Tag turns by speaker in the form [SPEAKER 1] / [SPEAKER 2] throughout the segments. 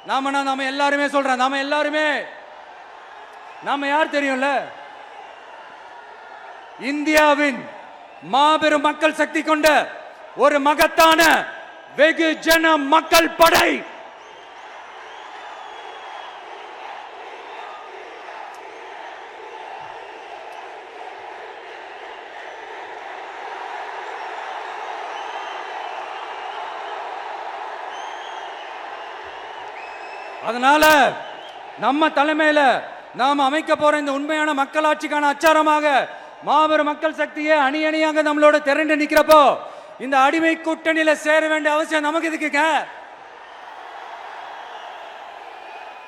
[SPEAKER 1] நாம எல்லாருமே சொல்றோம். நாம யார் தெரியும்ல? இந்தியாவின் மாபெரும் மக்கள் சக்தி கொண்ட ஒரு மகத்தான வெகுஜன மக்கள் படை. அதனால நம்ம தலைமையில நாம் அமைக்க போற இந்த உண்மையான மக்களாட்சிக்கான அச்சாரமாக மாபெரும் மக்கள் சக்தியை அணி அணியாக நம்மளோட திரண்டு நிக்கிறப்போ இந்த அடிமை கூட்டணியில சேர வேண்டிய அவசியம் நமக்கு இருக்குங்க.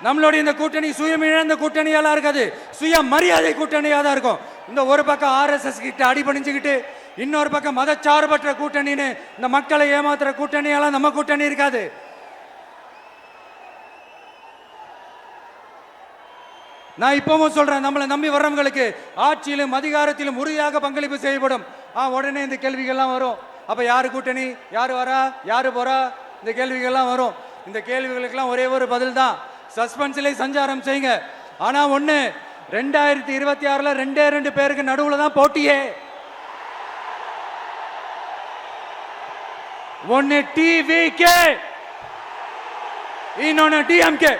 [SPEAKER 1] நம்மளுடைய இந்த கூட்டணி சுயமிழந்த கூட்டணியெல்லாம் இருக்காது, சுய மரியாதை கூட்டணியா தான் இருக்கும். இந்த ஒரு பக்கம் ஆர்எஸ்எஸ் கிட்ட அடிபணிஞ்சுக்கிட்டு, இன்னொரு பக்கம் மதச்சார்பற்ற கூட்டணின்னு இந்த மக்களை ஏமாத்துற கூட்டணியெல்லாம் நம்ம கூட்டணி இருக்காது. நான் இப்பவும் சொல்றேன், நம்மளை நம்பி வர்றவங்களுக்கு ஆட்சியிலும் அதிகாரத்திலும் உறுதியாக பங்களிப்பு செய்யப்படும். உடனே இந்த கேள்விகள்லாம் வரும். அப்ப யாரு கூட்டணி, யாரு வரா, யாரு போறா, இந்த கேள்விகள்லாம் வரும். இந்த கேள்விகளுக்கெல்லாம் ஒரே ஒரு பதில் தான், சஸ்பென்ஸ்ல சஞ்சாரம் செய்யுங்க. ஆனா ஒண்ணு, 2026ல 2 பேருக்கு நடுவுல தான் போட்டியே. ஒன்னு டிவிகே, இன்னொன்னு டிஎம்கே.